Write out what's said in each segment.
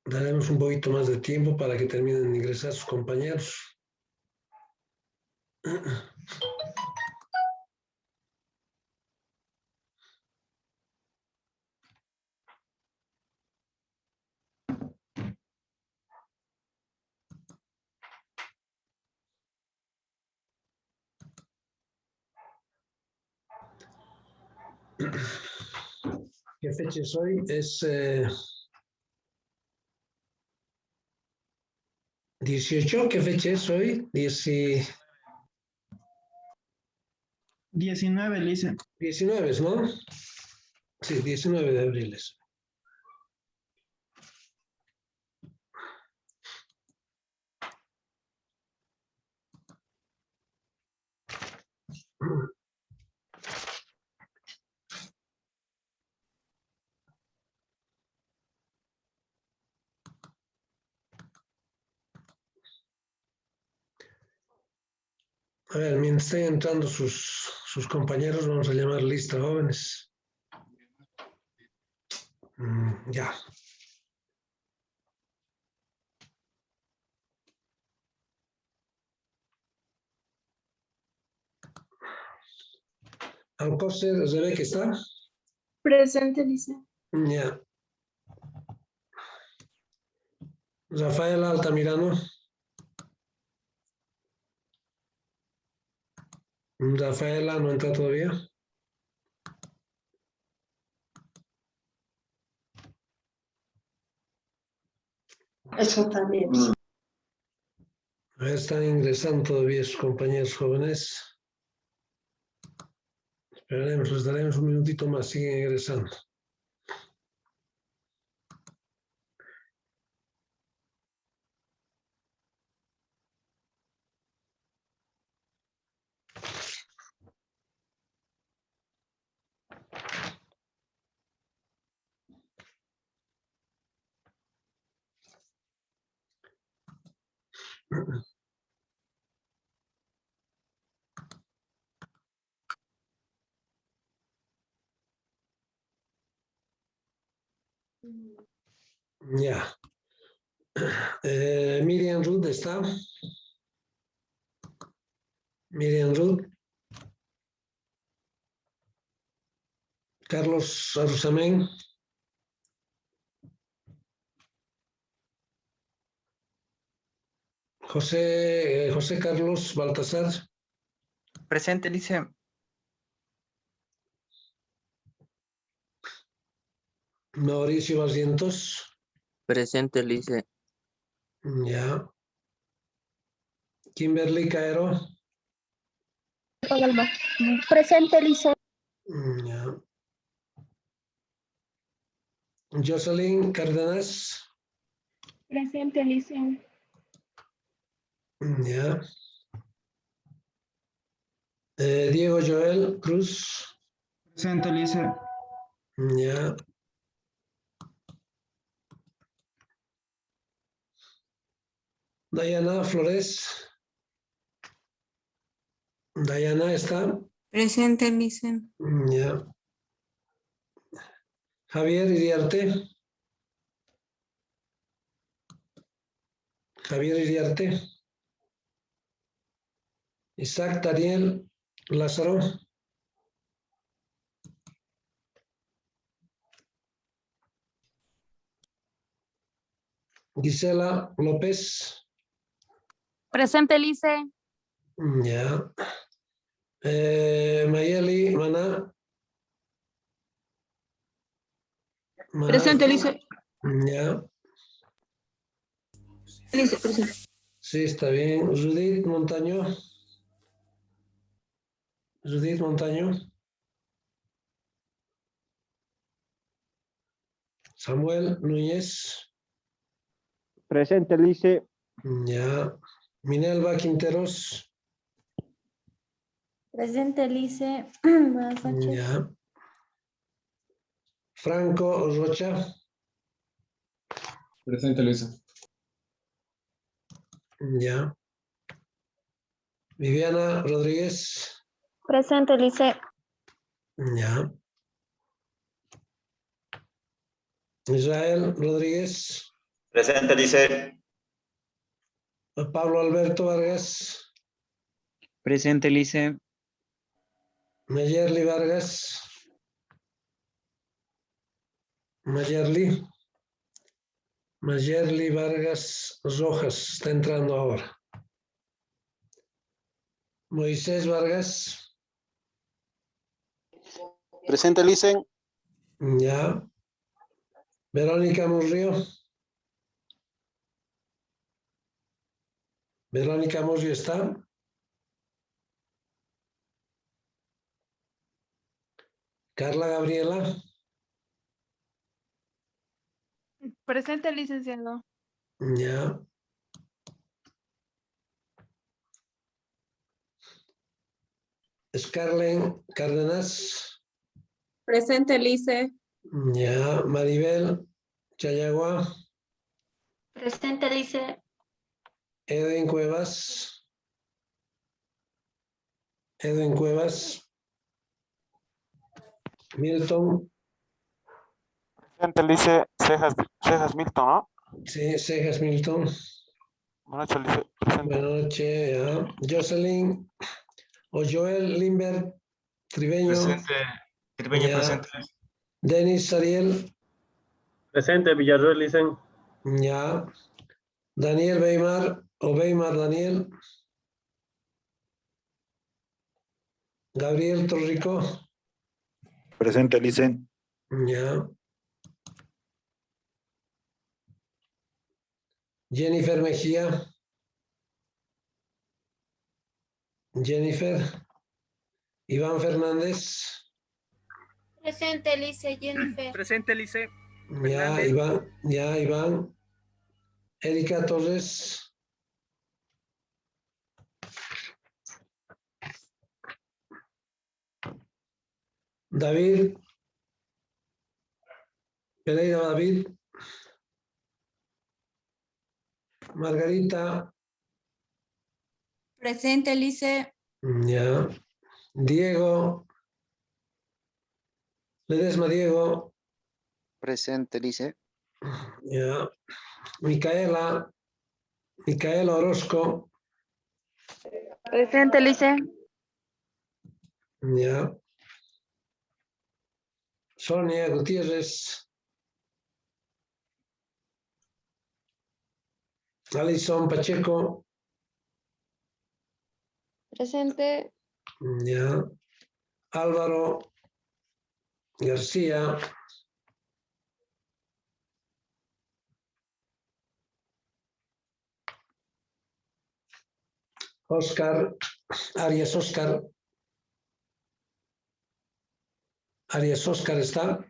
Daremos un poquito más de tiempo para que terminen de ingresar sus compañeros. ¿Qué fecha es hoy? Es 18. ¿Qué fecha es hoy? 19, Lice. 19, ¿no? Sí, 19 de abril es. A ver, mientras estén entrando sus compañeros, vamos a llamar lista jóvenes. Ya. Alcocer, Rebeca, ¿está? Presente, Lice. Ya. Rafael Altamirano. Rafaela no entra todavía. Eso también. A ver, están ingresando todavía sus compañeros jóvenes. Esperaremos, les daremos un minutito más, siguen ingresando. Ya. Miriam Ruth, ¿está? Miriam Ruth. Carlos Arusamén. José Carlos Baltasar. Presente, Lice. Mauricio Barrientos. Presente, Lice. Ya. Kimberly Caero. Presente, Lice. Ya. Jocelyn Cárdenas. Presente, Lice. Ya. Diego Joel Cruz. Presente, Lice. Ya. Dayana Flores. Dayana está. Presente, Lice. Ya. Javier Iriarte. Javier Iriarte. Isaac Daniel Lázaro. Gisela López. Presente, Lice. Ya. Mayeli Maná. Presente, Lice. Ya. Lice, presente. Sí, está bien. Judith Montaño. Judith Montaño. Samuel Núñez. Presente, Lice. Ya. Minelva Quinteros. Presente, Lice. Buenas noches. Ya. Franco Rocha. Presente, Luisa. Ya. Viviana Rodríguez. Presente, Elise. Ya. Israel Rodríguez. Presente, Lice. Pablo Alberto Vargas. Presente, Lice. Mayerly Vargas. Mayerly Vargas Rojas está entrando ahora. Moisés Vargas. Presente, Licen. Ya. Verónica Murrio. Verónica Murrio está. Carla Gabriela. Presente, licenciado. Ya. Scarlett Cárdenas. Presente, Elise. Ya. Maribel Chayagua. Presente, Elise. Edwin Cuevas. Edwin Cuevas. Milton. Presente, Lice. Cejas Milton, ¿no? Sí, Cejas Milton. Buenas noches, Lice. Presente. Buenas noches. Ya. Jocelyn o Joel Limbert Tribeño. Presente. Tribeño, Ya. presente. Denis Ariel. Presente, Villarroel, Licen. Ya. Daniel Weimar o Weimar Daniel. Gabriel Torrico. Presente, Licen. Ya. Jennifer Mejía. Jennifer. Iván Fernández. Presente, Elise. Jennifer. Presente, Lice. Ya, Fernández. Iván. Ya, Iván. Erika Torres. David. Pereira David. Margarita. Presente, Elise. Ya. Diego. Ledesma Diego. Presente, Lice. Ya. Micaela Orozco. Presente, Elise. Ya. Sonia Gutiérrez. Alison Pacheco. Presente. Ya. Álvaro García. Oscar Arias Oscar. Arias Oscar está.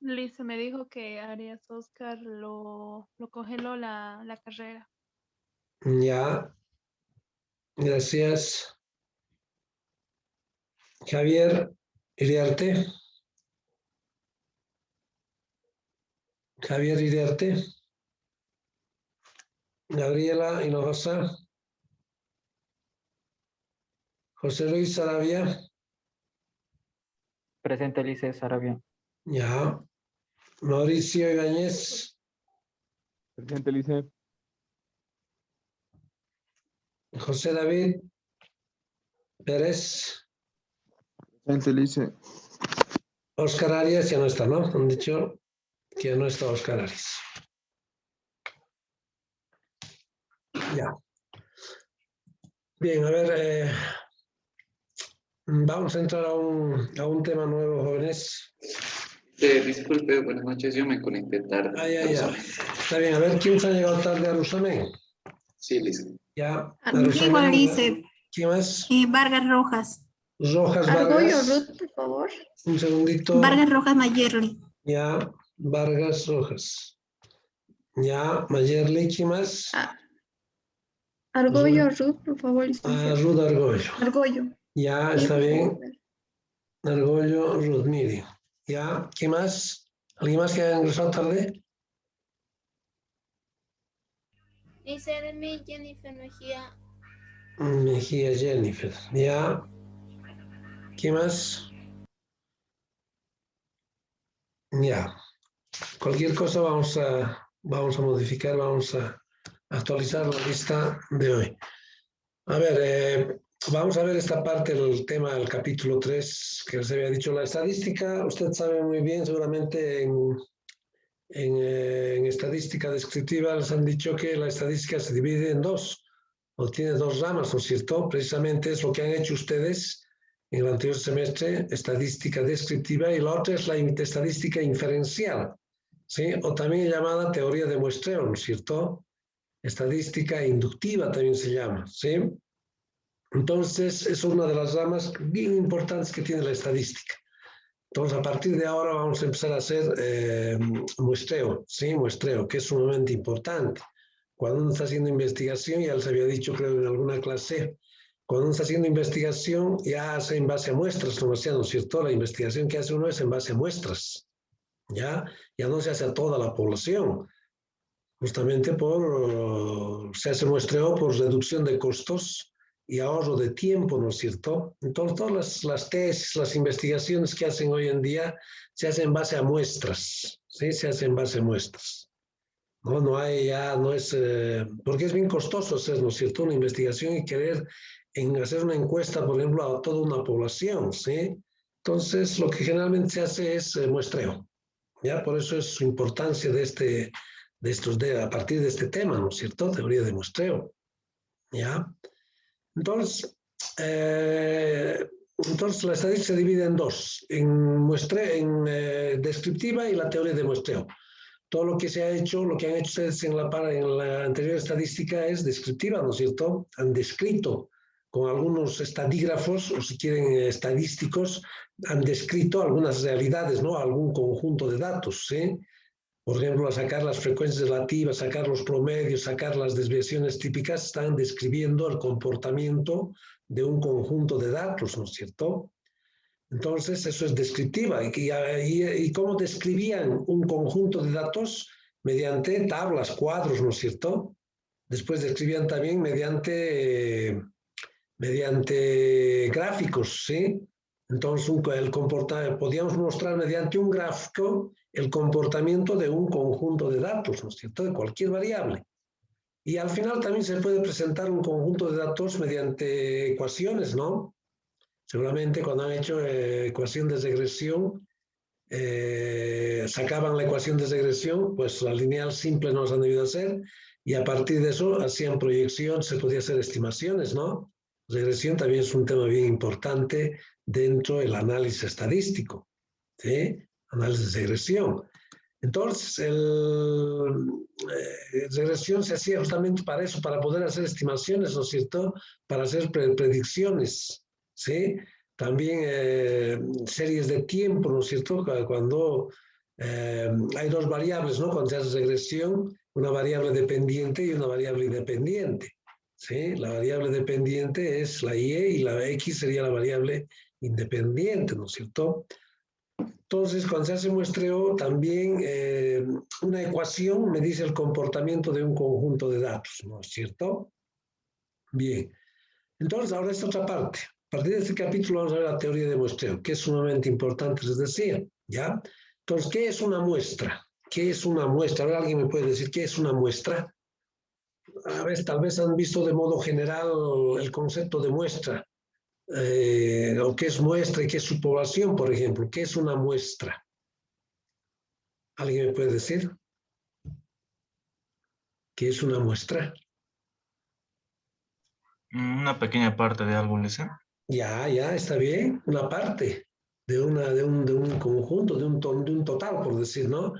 Lice me dijo que Arias Oscar lo congeló la carrera. Ya. Gracias. Javier Iriarte. Javier Iriarte. Gabriela Hinojosa. José Luis Sarabia. Presente, Lice Sarabia. Ya. Mauricio Ibáñez. Presente, Lice. José David Pérez. Presente, Lice. Oscar Arias ya no está, ¿no? Han dicho que ya no está Oscar Arias. Ya. Bien, a ver, vamos a entrar a un tema nuevo, jóvenes. Disculpe, buenas noches, yo me conecté tarde. Ya. Está bien, a ver, ¿quién se ha llegado tarde a Rusamén? Sí, listo. Ya. Amigo, Lice. ¿Quién más? Vargas Rojas. Rojas Argollo, Vargas. Ruth, por favor. Un segundito. Vargas Rojas Mayerly. Ya, Vargas Rojas. Ya, Mayerly, ¿quién más? Argollo, Ruth, por favor, Ah, licenciado. Ruth Argollo. Argollo. Ya, Sí, está por bien. favor. Argollo, Ruth, mire. Ya, ¿qué más? ¿Alguien más que haya ingresado tarde? Dice de mí Jennifer Mejía. Mejía Jennifer. Ya. ¿Qué más? Ya. Cualquier cosa vamos a modificar, vamos a actualizar la lista de hoy. A ver, vamos a ver esta parte del tema del capítulo 3 que les había dicho. La estadística, usted sabe muy bien, seguramente en estadística descriptiva les han dicho que la estadística se divide en dos, o tiene dos ramas, ¿no es cierto? Precisamente es lo que han hecho ustedes en el anterior semestre, estadística descriptiva, y la otra es la estadística inferencial, ¿sí? O también llamada teoría de muestreo, ¿no es cierto? Estadística inductiva también se llama, ¿sí? Entonces, es una de las ramas bien importantes que tiene la estadística. Entonces, a partir de ahora vamos a empezar a hacer muestreo, ¿sí? Muestreo, que es sumamente importante. Cuando uno está haciendo investigación, ya les había dicho, creo, en alguna clase, cuando uno está haciendo investigación, ya hace en base a muestras, ¿no es cierto? La investigación que hace uno es en base a muestras, ¿ya? Ya no se hace a toda la población. Justamente se hace muestreo por reducción de costos y ahorro de tiempo, ¿no es cierto? Entonces, todas las tesis, las investigaciones que hacen hoy en día se hacen en base a muestras, ¿sí? Se hacen en base a muestras. No hay ya, no es, porque es bien costoso hacer, ¿no es cierto?, una investigación y querer hacer una encuesta, por ejemplo, a toda una población, ¿sí? Entonces, lo que generalmente se hace es muestreo, ¿ya? Por eso es su importancia a partir de este tema, ¿no es cierto?, teoría de muestreo, ¿ya? Entonces, la estadística se divide en dos, en descriptiva y la teoría de muestreo. Todo lo que se ha hecho, lo que han hecho ustedes en la anterior estadística es descriptiva, ¿no es cierto? Han descrito con algunos estadígrafos, o si quieren estadísticos, han descrito algunas realidades, ¿no? Algún conjunto de datos, ¿sí? Por ejemplo, a sacar las frecuencias relativas, sacar los promedios, sacar las desviaciones típicas, están describiendo el comportamiento de un conjunto de datos, ¿no es cierto? Entonces, eso es descriptiva. ¿Y cómo describían un conjunto de datos? Mediante tablas, cuadros, ¿no es cierto? Después describían también mediante gráficos, ¿sí? Entonces, podíamos mostrar mediante un gráfico el comportamiento de un conjunto de datos, ¿no es cierto?, de cualquier variable. Y al final también se puede presentar un conjunto de datos mediante ecuaciones, ¿no? Seguramente cuando han hecho ecuación de regresión, sacaban la ecuación de regresión, pues la lineal simple no las han debido hacer, y a partir de eso hacían proyección, se podía hacer estimaciones, ¿no? Regresión también es un tema bien importante dentro del análisis estadístico, ¿sí? Análisis de regresión. Entonces, regresión se hacía justamente para eso, para poder hacer estimaciones, ¿no es cierto? Para hacer predicciones, ¿sí? También series de tiempo, ¿no es cierto? Cuando hay dos variables, ¿no? Cuando se hace regresión, una variable dependiente y una variable independiente, ¿sí? La variable dependiente es la y y la x sería la variable independiente, ¿no es cierto? Entonces, cuando se hace muestreo, también una ecuación me dice el comportamiento de un conjunto de datos, ¿no es cierto? Bien. Entonces, ahora esta otra parte. A partir de este capítulo vamos a ver la teoría de muestreo, que es sumamente importante, les decía, ¿ya? Entonces, ¿qué es una muestra? ¿Qué es una muestra? A ver, ¿alguien me puede decir qué es una muestra? A ver, tal vez han visto de modo general el concepto de muestra, o qué es muestra y qué es su población, por ejemplo. ¿Qué es una muestra? ¿Alguien me puede decir? ¿Qué es una muestra? Una pequeña parte de algo, Lice. Ya, está bien. Una parte de un conjunto, de un total, por decir, ¿no?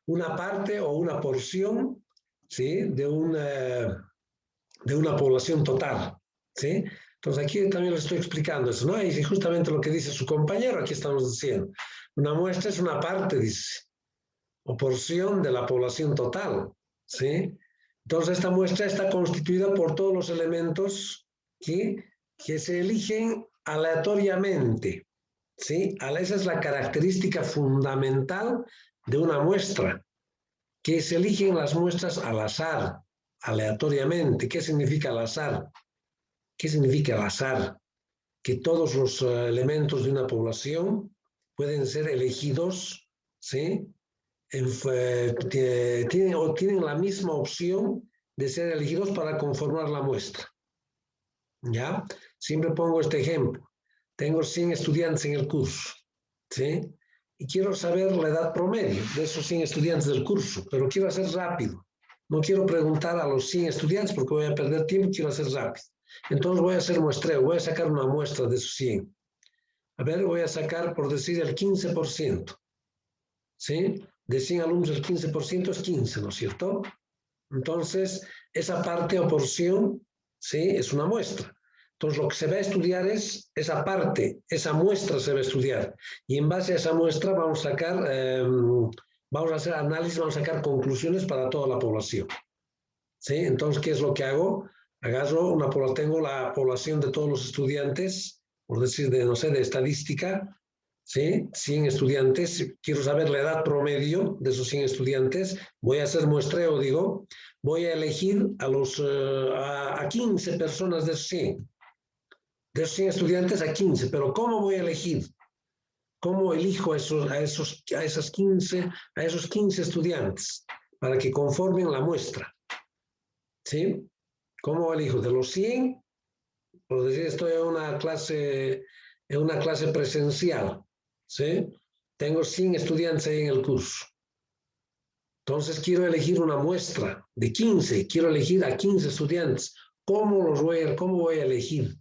Una parte o una porción, ¿sí? De una población total, ¿sí? Entonces aquí también les estoy explicando eso, ¿no? Y justamente lo que dice su compañero, aquí estamos diciendo. Una muestra es una parte, dice, o porción de la población total, ¿sí? Entonces esta muestra está constituida por todos los elementos que se eligen aleatoriamente, ¿sí? Esa es la característica fundamental de una muestra, que se eligen las muestras al azar, aleatoriamente. ¿Qué significa al azar? ¿Qué significa el azar? Que todos los elementos de una población pueden ser elegidos, ¿sí? Tienen la misma opción de ser elegidos para conformar la muestra. ¿Ya? Siempre pongo este ejemplo. Tengo 100 estudiantes en el curso, ¿sí? Y quiero saber la edad promedio de esos 100 estudiantes del curso, pero quiero hacer rápido. No quiero preguntar a los 100 estudiantes porque voy a perder tiempo, quiero hacer rápido. Entonces voy a hacer muestreo, voy a sacar una muestra de esos 100. A ver, voy a sacar, por decir, el 15%. ¿Sí? De 100 alumnos, el 15% es 15, ¿no es cierto? Entonces, esa parte o porción, ¿sí? Es una muestra. Entonces, lo que se va a estudiar es esa parte, esa muestra se va a estudiar. Y en base a esa muestra vamos a sacar, vamos a hacer análisis, vamos a sacar conclusiones para toda la población. ¿Sí? Entonces, ¿qué es lo que hago? Tengo la población de todos los estudiantes, por decir, no sé, de estadística, ¿sí? 100 estudiantes, quiero saber la edad promedio de esos 100 estudiantes, voy a hacer muestreo, digo, voy a elegir a 15 personas de esos 100. De esos 100 estudiantes a 15, pero ¿cómo voy a elegir? ¿Cómo elijo a esos 15 estudiantes para que conformen la muestra? ¿Sí? ¿Cómo elijo? De los 100, por decir, estoy en una clase presencial, ¿sí? Tengo 100 estudiantes ahí en el curso. Entonces quiero elegir una muestra de 15, quiero elegir a 15 estudiantes. ¿Cómo voy a elegir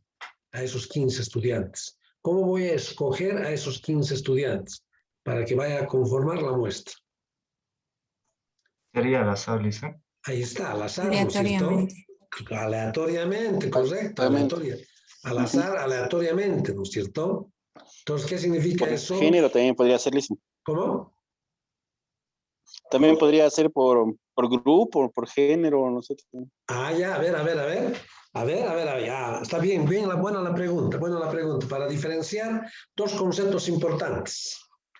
a esos 15 estudiantes? ¿Cómo voy a escoger a esos 15 estudiantes para que vaya a conformar la muestra? Sería al azar, Lisa. Ahí está, al azar, ¿no es cierto? Aleatoriamente, correcto. Al azar, aleatoriamente, ¿no es cierto? Entonces, ¿qué significa eso? Género también podría ser, Lisa. ¿Cómo? También podría ser por grupo, por género, no sé. Ah, ya, a ver, ya. Está bien, buena la pregunta. Para diferenciar dos conceptos importantes.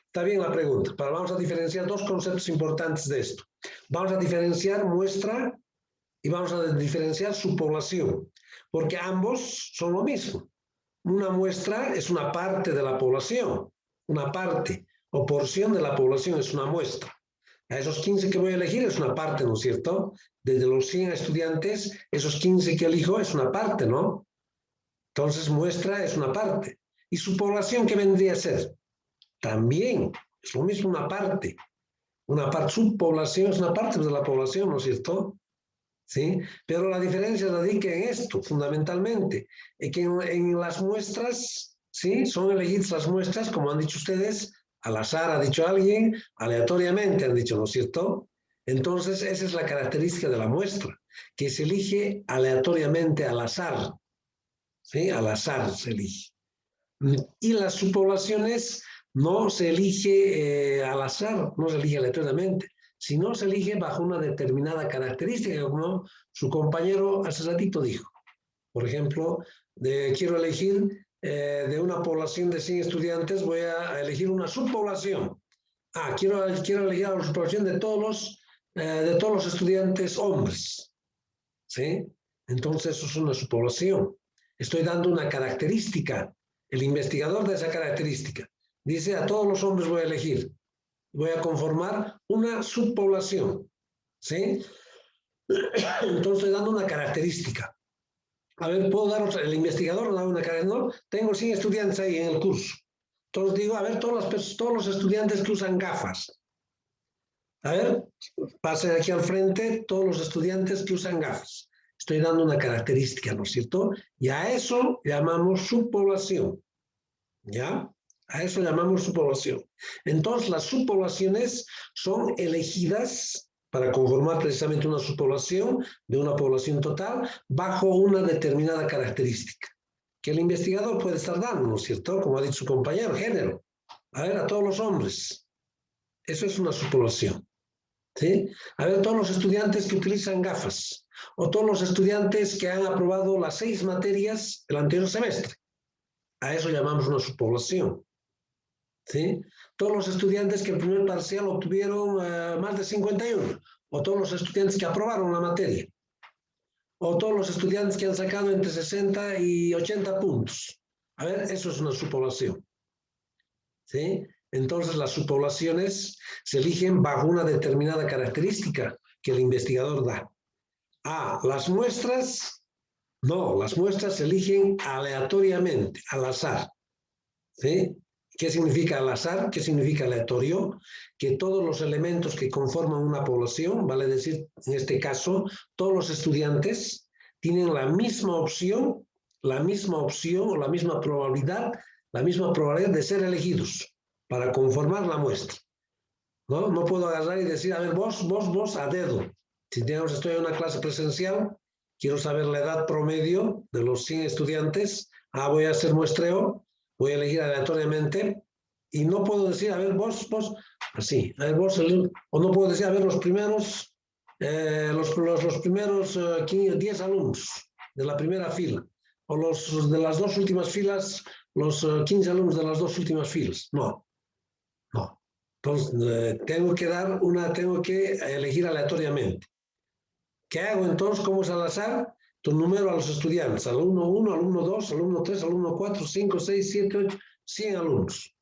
Está bien la pregunta, pero vamos a diferenciar dos conceptos importantes de esto. Vamos a diferenciar muestra y vamos a diferenciar su población, porque ambos son lo mismo. Una muestra es una parte de la población, una parte o porción de la población es una muestra. A esos 15 que voy a elegir es una parte, ¿no es cierto? Desde los 100 estudiantes, esos 15 que elijo es una parte, ¿no? Entonces, muestra es una parte. ¿Y su población qué vendría a ser? También es lo mismo, una parte. Su población es una parte de la población, ¿no es cierto? ¿Sí? Pero la diferencia radica en esto, fundamentalmente, en que en las muestras, ¿sí? Son elegidas las muestras, como han dicho ustedes, al azar, ha dicho alguien, aleatoriamente han dicho, ¿no es cierto? Entonces, esa es la característica de la muestra, que se elige aleatoriamente al azar, ¿sí? Al azar se elige. Y las subpoblaciones no se elige al azar, no se elige aleatoriamente, sino se elige bajo una determinada característica, como su compañero hace ratito dijo. Por ejemplo, quiero elegir de una población de 100 estudiantes, voy a elegir una subpoblación. Quiero elegir a la subpoblación de todos los estudiantes hombres. ¿Sí? Entonces, eso es una subpoblación. Estoy dando una característica. El investigador de esa característica dice: a todos los hombres voy a elegir. Voy a conformar una subpoblación. ¿Sí? Entonces, estoy dando una característica. A ver, ¿puedo dar el investigador da una característica? No, tengo 100 estudiantes ahí en el curso. Entonces digo, a ver, todos los estudiantes que usan gafas. A ver, pasen aquí al frente todos los estudiantes que usan gafas. Estoy dando una característica, ¿no es cierto? Y a eso llamamos subpoblación. ¿Ya? A eso llamamos subpoblación. Entonces, las subpoblaciones son elegidas para conformar precisamente una subpoblación de una población total bajo una determinada característica que el investigador puede estar dando, ¿no es cierto? Como ha dicho su compañero, género. A ver, a todos los hombres. Eso es una subpoblación. ¿Sí? A ver, todos los estudiantes que utilizan gafas o todos los estudiantes que han aprobado las 6 materias el anterior semestre. A eso llamamos una subpoblación. ¿Sí? Todos los estudiantes que el primer parcial obtuvieron más de 51, o todos los estudiantes que aprobaron la materia. o todos los estudiantes que han sacado entre 60 y 80 puntos. A ver, eso es una subpoblación. ¿Sí? Entonces las subpoblaciones se eligen bajo una determinada característica que el investigador da. Las muestras, no, las muestras se eligen aleatoriamente, al azar. ¿Sí? ¿Qué significa al azar? ¿Qué significa aleatorio? Que todos los elementos que conforman una población, vale decir, en este caso, todos los estudiantes tienen la misma opción o la misma probabilidad de ser elegidos para conformar la muestra. No puedo agarrar y decir, a ver, vos, a dedo. Si estoy en una clase presencial, quiero saber la edad promedio de los 100 estudiantes, voy a hacer muestreo, voy a elegir aleatoriamente, y no puedo decir, a ver, vos, así, a ver, vos, o no puedo decir, a ver, los primeros 10 alumnos de la primera fila, o los de las dos últimas filas, los 15 alumnos de las dos últimas filas. No. Entonces, tengo que elegir aleatoriamente. ¿Qué hago entonces? ¿Cómo es al azar? Tu número a los estudiantes, alumno 1, alumno 2, alumno 3, alumno 4, 5, 6, 7, 8, 100 alumnos.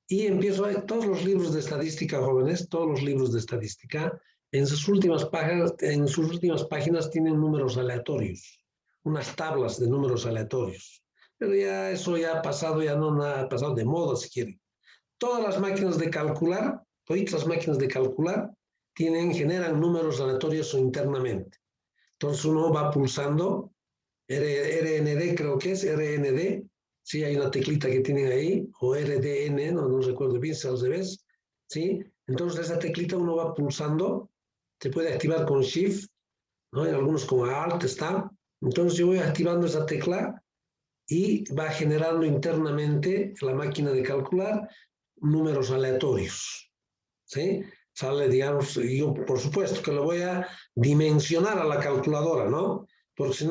Y empiezo a todos los libros de estadística, jóvenes, todos los libros de estadística, en sus últimas páginas tienen números aleatorios, unas tablas de números aleatorios. Pero ya eso ya ha pasado, ha pasado de moda, si quieren. Todas las máquinas de calcular, generan números aleatorios internamente. Entonces uno va pulsando, RND creo que es, RND, sí, hay una teclita que tienen ahí, o RDN, no recuerdo bien si al revés, ¿sí? Entonces esa teclita uno va pulsando, se puede activar con Shift, ¿no? En algunos con Alt está. Entonces yo voy activando esa tecla y va generando internamente la máquina de calcular números aleatorios, ¿sí? Sale, digamos, yo por supuesto que lo voy a dimensionar a la calculadora, ¿no? Porque si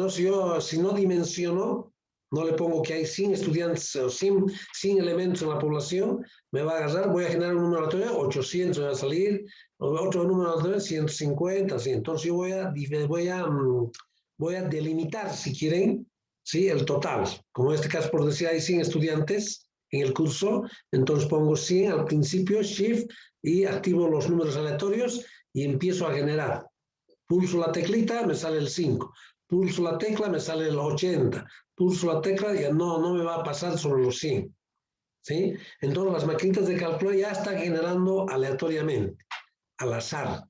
no dimensiono, no le pongo que hay 100 estudiantes o 100 elementos en la población, me va a agarrar, voy a generar un número aleatorio, 800 me va a salir, otro número aleatorio, 150, así. Entonces yo voy a delimitar, si quieren, ¿sí? El total. Como en este caso, por decir, hay 100 estudiantes en el curso, entonces pongo 100 al principio, Shift, y activo los números aleatorios y empiezo a generar. Pulso la teclita, me sale el 5. Pulso la tecla, me sale el 80. Pulso la tecla, ya no me va a pasar sobre los 100. ¿Sí? Entonces las maquinitas de cálculo ya están generando aleatoriamente, al azar,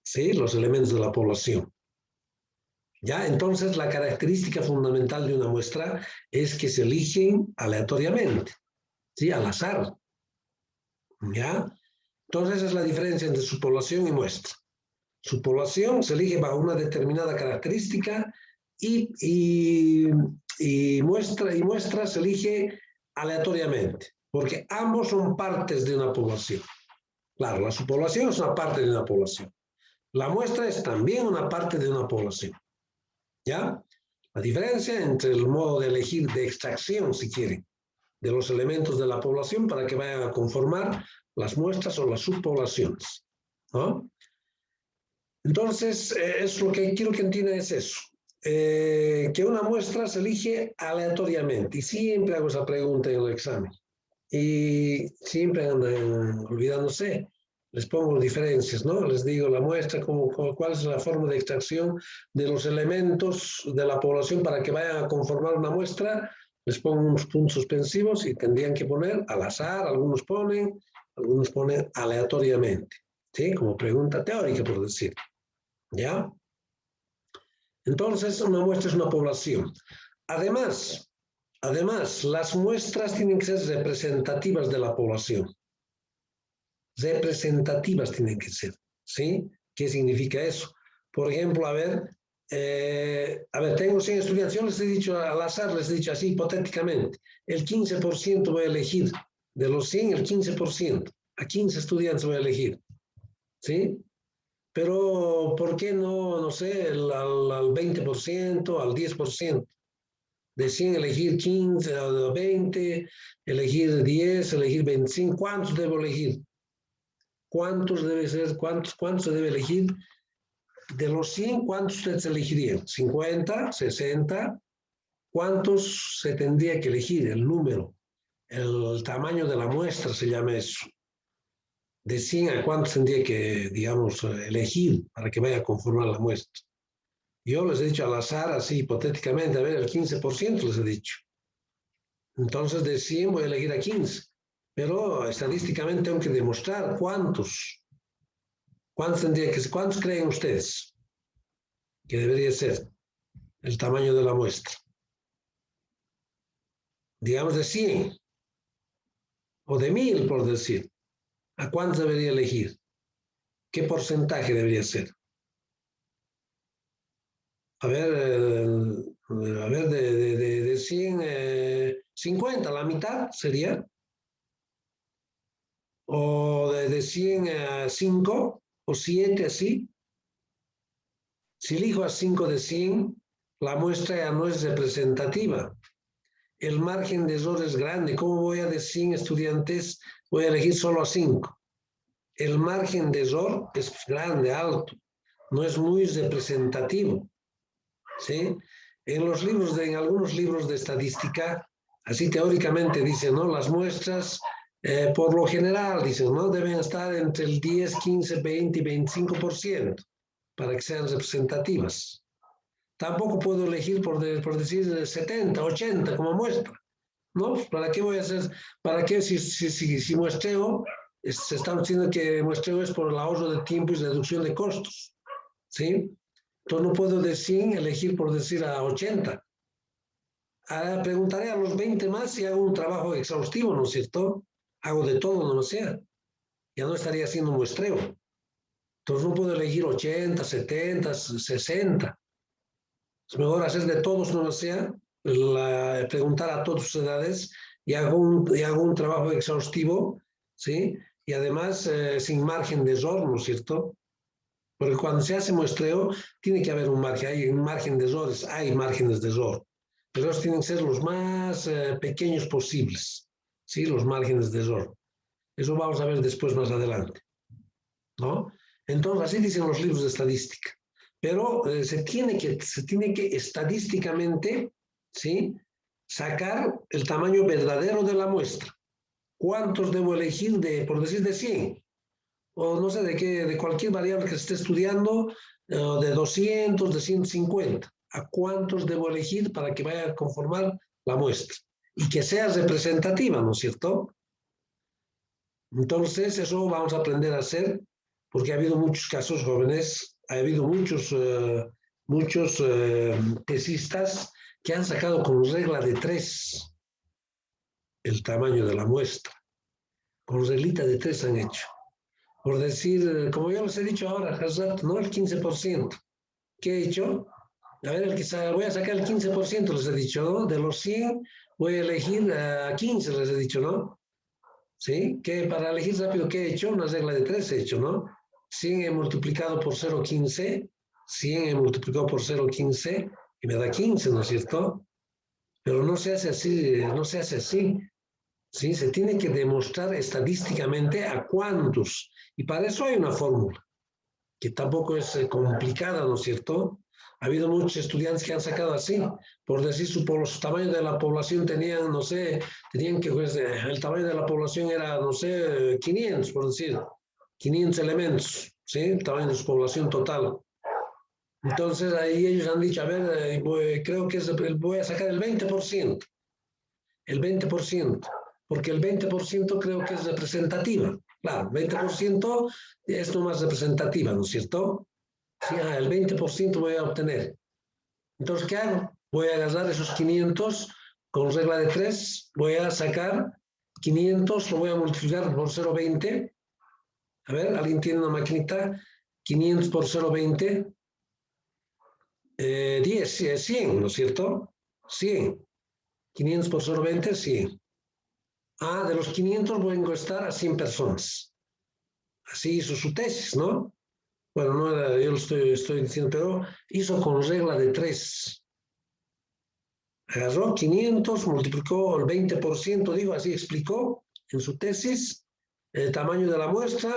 ¿sí? Los elementos de la población. ¿Ya? Entonces la característica fundamental de una muestra es que se eligen aleatoriamente, ¿sí? Al azar. ¿Ya? Entonces esa es la diferencia entre subpoblación y muestra. Subpoblación se elige bajo una determinada característica y muestra se elige aleatoriamente, porque ambos son partes de una población. Claro, la subpoblación es una parte de una población. La muestra es también una parte de una población. ¿Ya? La diferencia entre el modo de elegir de extracción, si quieren, de los elementos de la población para que vayan a conformar las muestras o las subpoblaciones, ¿no? Entonces, es lo que quiero que entiendan es eso, que una muestra se elige aleatoriamente, y siempre hago esa pregunta en el examen, y siempre andan olvidándose, les pongo diferencias, ¿no? Les digo la muestra, cuál es la forma de extracción de los elementos de la población para que vayan a conformar una muestra, les pongo unos puntos suspensivos y tendrían que poner al azar, algunos ponen aleatoriamente, ¿sí? Como pregunta teórica, por decir. ¿Ya? Entonces, una muestra es una población. Además, las muestras tienen que ser representativas de la población. Representativas tienen que ser, ¿sí? ¿Qué significa eso? Por ejemplo, a ver, tengo 100 estudiantes, yo les he dicho al azar, les he dicho así hipotéticamente, el 15% voy a elegir, de los 100 el 15%, a 15 estudiantes voy a elegir, ¿sí? Pero, ¿por qué no sé, al 20%, al 10%? De 100 elegir 15, 20, elegir 10, elegir 25, ¿cuántos debo elegir? ¿Cuántos debe ser? ¿Cuántos se debe elegir De los 100, ¿cuántos ustedes elegirían? 50, 60. ¿Cuántos se tendría que elegir? El número, el tamaño de la muestra se llama eso. De 100 a cuántos tendría que, digamos, elegir para que vaya a conformar la muestra. Yo les he dicho al azar, así hipotéticamente, a ver, el 15% les he dicho. Entonces de 100 voy a elegir a 15. Pero estadísticamente tengo que demostrar cuántos. ¿Cuántos creen ustedes que debería ser el tamaño de la muestra? Digamos de 100 o de 1000, por decir. ¿A cuántos debería elegir? ¿Qué porcentaje debería ser? A ver, de 100, 50, la mitad sería. O de 100 a 5 o 7, así. Si elijo a 5 de 100, la muestra ya no es representativa. El margen de error es grande. ¿Cómo voy a de 100 estudiantes? Voy a elegir solo a 5. El margen de error es grande, alto. No es muy representativo. ¿Sí? En algunos libros de estadística, así teóricamente dicen, ¿no? Las muestras, por lo general, dicen, ¿no? Deben estar entre el 10, 15, 20 y 25% para que sean representativas. Tampoco puedo elegir por decir 70, 80 como muestra, ¿no? ¿Para qué voy a hacer? ¿Para qué si muestreo? Se está diciendo que muestreo es por el ahorro de tiempo y reducción de costos, ¿sí? Entonces no puedo de 100 elegir por decir a 80. Ahora preguntaré a los 20 más si hago un trabajo exhaustivo, ¿no es cierto? Hago de todo, no lo sea. Ya no estaría haciendo muestreo. Entonces no puedo elegir 80, 70, 60. Es mejor hacer de todos, no lo sea, preguntar a todas sus edades y hago un trabajo exhaustivo, ¿sí? Y además sin margen de error, ¿no es cierto? Porque cuando se hace muestreo, tiene que haber un margen, hay un margen de errores, hay márgenes de error, pero esos tienen que ser los más pequeños posibles, ¿sí? Los márgenes de error. Eso vamos a ver después más adelante, ¿no? Entonces, así dicen los libros de estadística. Pero se tiene que estadísticamente, ¿sí? Sacar el tamaño verdadero de la muestra. ¿Cuántos debo elegir por decir de 100? O no sé, de cualquier variable que se esté estudiando, de 200, de 150. ¿A cuántos debo elegir para que vaya a conformar la muestra? Y que sea representativa, ¿no es cierto? Entonces, eso vamos a aprender a hacer, porque ha habido muchos casos jóvenes, ha habido muchos tesistas que han sacado con regla de 3 el tamaño de la muestra. Con reglita de 3 han hecho. Por decir, como yo les he dicho ahora, no el 15%. ¿Qué he hecho? A ver, voy a sacar el 15%, les he dicho, ¿no? De los 100 voy a elegir a 15, les he dicho, ¿no? ¿Sí? Que para elegir rápido, ¿qué he hecho? Una regla de 3 he hecho, ¿no? 100 he multiplicado por 0,15, 100 he multiplicado por 0,15 y me da 15, ¿no es cierto? Pero no se hace así, no se hace así. ¿Sí? Se tiene que demostrar estadísticamente a cuántos. Y para eso hay una fórmula, que tampoco es complicada, ¿no es cierto? Ha habido muchos estudiantes que han sacado así, por decir su tamaño de la población tenían, no sé, el tamaño de la población era, no sé, 500, por decir, 500 elementos, ¿sí? El tamaño de su población total. Entonces ahí ellos han dicho, a ver, creo que voy a sacar el 20%. El 20%. Porque el 20% creo que es representativa. Claro, 20% es lo más representativa, ¿no es cierto? Sí, el 20% voy a obtener. Entonces, ¿qué hago? Voy a agarrar esos 500 con regla de 3, voy a sacar 500, lo voy a multiplicar por 0,20. A ver, ¿alguien tiene una maquinita? 500 por 0,20. 100, ¿no es cierto? 100. 500 por 0,20, 100. Ah, de los 500 voy a encuestar a 100 personas. Así hizo su tesis, ¿no? Bueno, no era, yo lo estoy diciendo, pero hizo con regla de 3. Agarró 500, multiplicó el 20%, digo, así explicó en su tesis el tamaño de la muestra,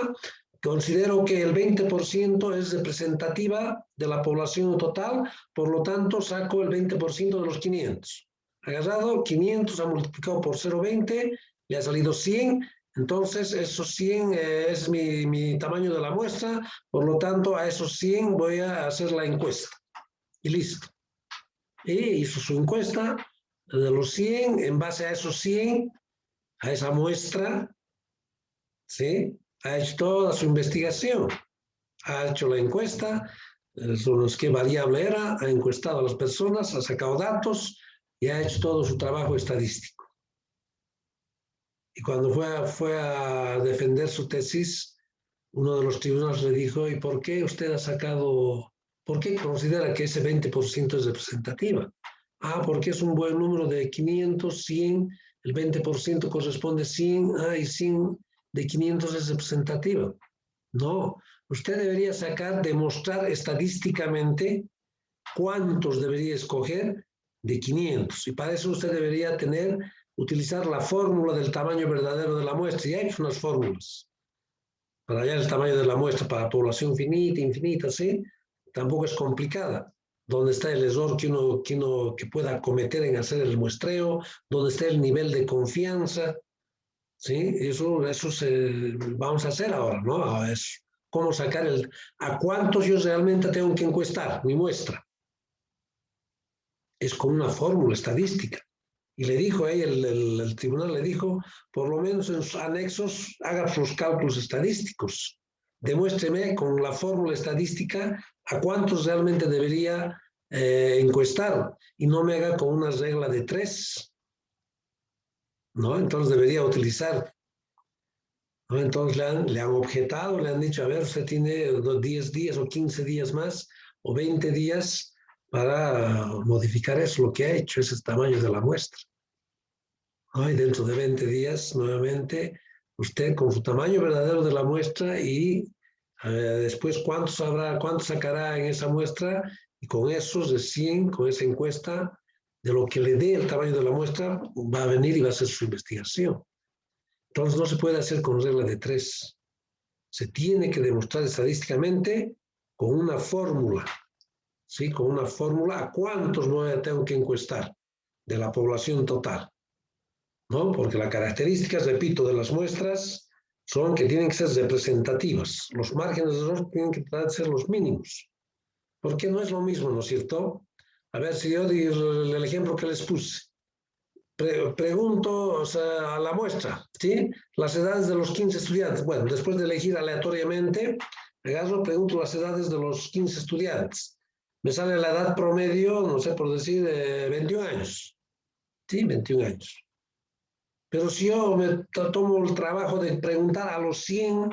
Considero que el 20% es representativa de la población total, por lo tanto saco el 20% de los 500. Agarrado 500, ha multiplicado por 0,20, le ha salido 100, entonces esos 100 es mi tamaño de la muestra, por lo tanto a esos 100 voy a hacer la encuesta. Y listo. Y hizo su encuesta de los 100, en base a esos 100, a esa muestra, ¿sí? Ha hecho toda su investigación, ha hecho la encuesta, sobre qué variable era, ha encuestado a las personas, ha sacado datos y ha hecho todo su trabajo estadístico. Y cuando fue a defender su tesis, uno de los tribunales le dijo, ¿y por qué usted ha sacado, por qué considera que ese 20% es representativa? Ah, porque es un buen número de 500, 100, el 20% corresponde a 100, y 100 de 500 es representativa. No, usted debería demostrar estadísticamente cuántos debería escoger de 500. Y para eso usted debería utilizar la fórmula del tamaño verdadero de la muestra. Y hay unas fórmulas. Para hallar el tamaño de la muestra para población finita, infinita, ¿sí? Tampoco es complicada. Dónde está el error que pueda cometer en hacer el muestreo, dónde está el nivel de confianza. Sí, eso vamos a hacer ahora, ¿no? Es cómo sacar a cuántos yo realmente tengo que encuestar, mi muestra. Es con una fórmula estadística. Y le dijo el tribunal le dijo, por lo menos en sus anexos, haga sus cálculos estadísticos. Demuéstreme con la fórmula estadística a cuántos realmente debería encuestar y no me haga con una regla de 3. ¿No? Entonces debería utilizar, ¿no? Entonces le han objetado, le han dicho, a ver, usted tiene 10 días o 15 días más o 20 días para modificar eso, lo que ha hecho, ese tamaño de la muestra. ¿No? Y dentro de 20 días, nuevamente, usted con su tamaño verdadero de la muestra y después cuánto sacará en esa muestra y con esos de 100, con esa encuesta, de lo que le dé el tamaño de la muestra, va a venir y va a hacer su investigación. Entonces no se puede hacer con regla de 3. Se tiene que demostrar estadísticamente con una fórmula. ¿Sí? Con una fórmula a cuántos tengo que encuestar de la población total. ¿No? Porque las características, repito, de las muestras son que tienen que ser representativas. Los márgenes de error tienen que tratar de ser los mínimos. Porque no es lo mismo, ¿no es cierto? A ver si yo digo el ejemplo que les puse. Pregunto a la muestra, ¿sí? Las edades de los 15 estudiantes. Bueno, después de elegir aleatoriamente, pregunto las edades de los 15 estudiantes. Me sale la edad promedio, no sé, por decir, 21 años. Sí, 21 años. Pero si yo me tomo el trabajo de preguntar a los 100,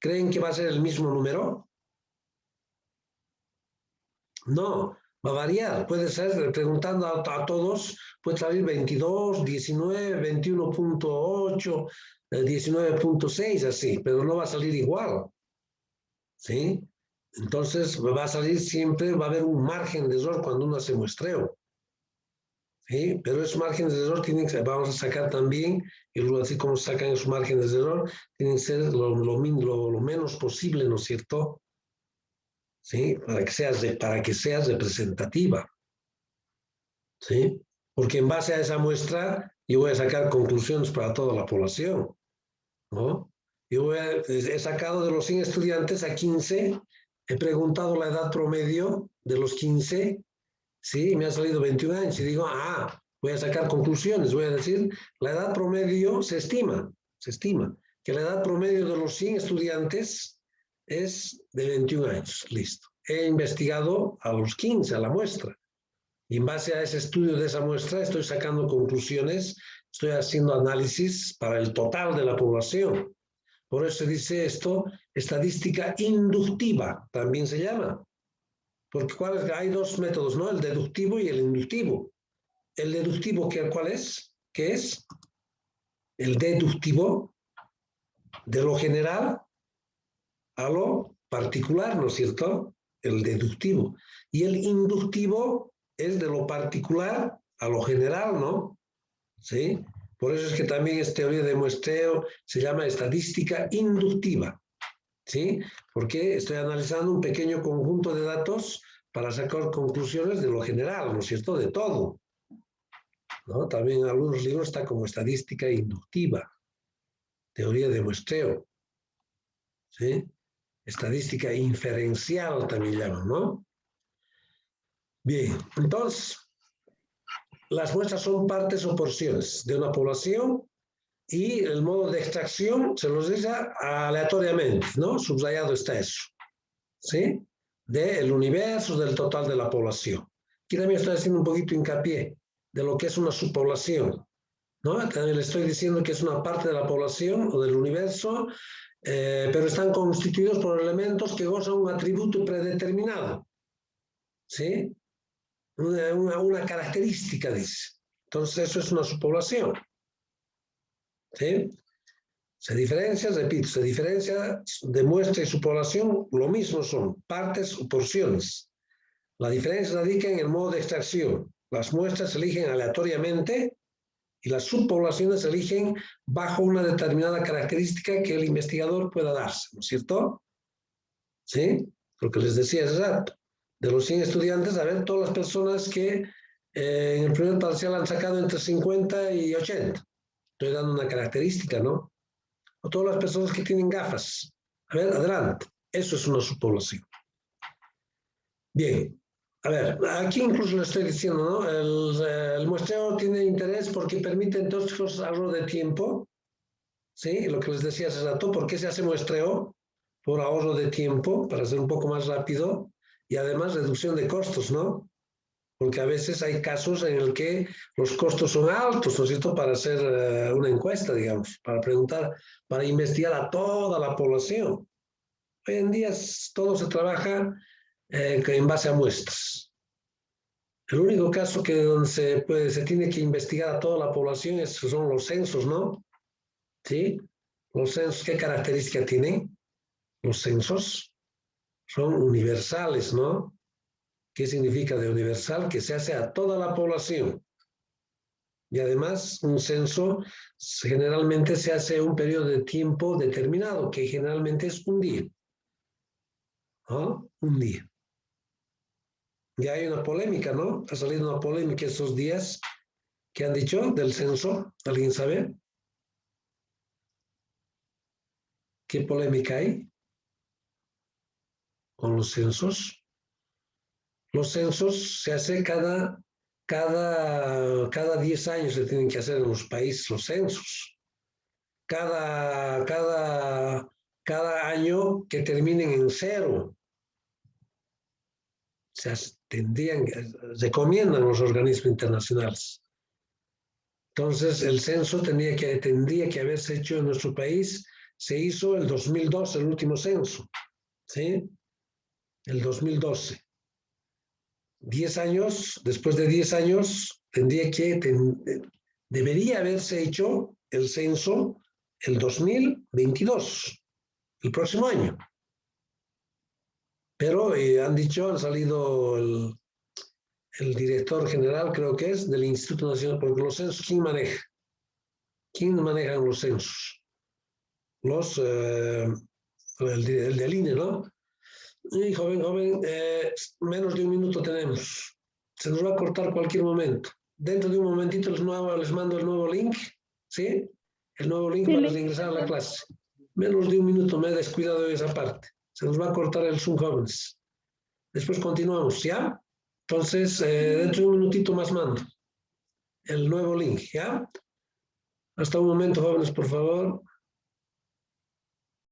¿creen que va a ser el mismo número? No. Va a variar, puede ser, preguntando a todos, puede salir 22, 19, 21.8, 19.6, así, pero no va a salir igual, ¿sí? Entonces va a salir siempre, va a haber un margen de error cuando uno hace muestreo, ¿sí? Pero esos márgenes de error vamos a sacar también, y así como sacan esos márgenes de error, tienen que ser lo menos posible, ¿no es cierto? ¿Sí? Para que seas representativa. ¿Sí? Porque en base a esa muestra yo voy a sacar conclusiones para toda la población, ¿no? He sacado de los 100 estudiantes a 15, he preguntado la edad promedio de los 15, ¿sí? Me ha salido 21 años y digo, voy a sacar conclusiones, voy a decir, la edad promedio se estima que la edad promedio de los 100 estudiantes es de 21 años, listo. He investigado a los 15, a la muestra. Y en base a ese estudio de esa muestra estoy sacando conclusiones, estoy haciendo análisis para el total de la población. Por eso se dice esto, estadística inductiva, también se llama. Porque hay dos métodos, ¿no? El deductivo y el inductivo. El deductivo, ¿cuál es? ¿Qué es? El deductivo de lo general a lo particular, ¿no es cierto? El deductivo. Y el inductivo es de lo particular a lo general, ¿no? ¿Sí? Por eso es que también es teoría de muestreo, se llama estadística inductiva. ¿Sí? Porque estoy analizando un pequeño conjunto de datos para sacar conclusiones de lo general, ¿no es cierto? De todo, ¿no? También en algunos libros está como estadística inductiva, teoría de muestreo, ¿sí? Estadística inferencial también llaman, ¿no? Bien, entonces, las muestras son partes o porciones de una población y el modo de extracción se los dice aleatoriamente, ¿no? Subrayado está eso, ¿sí? Del universo, del total de la población. Aquí también estoy haciendo un poquito hincapié de lo que es una subpoblación, ¿no? También le estoy diciendo que es una parte de la población o del universo, pero están constituidos por elementos que gozan un atributo predeterminado, ¿sí? Una característica, dice. Entonces, eso es una subpoblación, ¿sí? Se diferencia, repito, se diferencia de muestra y subpoblación, lo mismo son, partes o porciones. La diferencia radica en el modo de extracción. Las muestras se eligen aleatoriamente y las subpoblaciones se eligen bajo una determinada característica que el investigador pueda darse, ¿no es cierto? ¿Sí? Lo que les decía hace rato. De los 100 estudiantes, a ver, todas las personas que en el primer parcial han sacado entre 50 y 80. Estoy dando una característica, ¿no? O todas las personas que tienen gafas. A ver, adelante. Eso es una subpoblación. Bien. A ver, aquí incluso le estoy diciendo, ¿no? El muestreo tiene interés porque permite entonces ahorro de tiempo. ¿Sí? Lo que les decía hace rato, ¿por qué se hace muestreo? Por ahorro de tiempo, para ser un poco más rápido, y además reducción de costos, ¿no? Porque a veces hay casos en el que los costos son altos, ¿no es cierto?, para hacer una encuesta, digamos, para preguntar, para investigar a toda la población. Hoy en día todo se trabaja en base a muestras. El único caso donde se tiene que investigar a toda la población son los censos, ¿no? ¿Sí? Los censos, ¿qué característica tienen? Los censos son universales, ¿no? ¿Qué significa de universal? Que se hace a toda la población. Y además, un censo generalmente se hace un periodo de tiempo determinado, que generalmente es un día. ¿No? Un día. Ya hay una polémica, ¿no? Ha salido una polémica estos días. ¿Qué han dicho del censo? ¿Alguien sabe? ¿Qué polémica hay con los censos? Los censos se hacen cada 10 años, se tienen que hacer en los países los censos. Cada año que terminen en 0. Recomiendan los organismos internacionales. Entonces, el censo tendría que haberse hecho en nuestro país. Se hizo el 2012, el último censo. ¿Sí? El 2012. 10 años, después de 10 años, debería haberse hecho el censo el 2022, el próximo año. Pero han salido el director general, creo que es, del Instituto Nacional, porque los censos, ¿quién maneja? ¿Quién maneja los censos? El del INE, ¿no? Y joven, menos de un minuto tenemos. Se nos va a cortar cualquier momento. Dentro de un momentito les mando el nuevo link, ¿sí? El nuevo link para ingresar a la clase. Menos de un minuto, me he descuidado de esa parte. Se nos va a cortar el Zoom, jóvenes. Después continuamos, ¿ya? Entonces, dentro de un minutito más mando el nuevo link, ¿ya? Hasta un momento, jóvenes, por favor.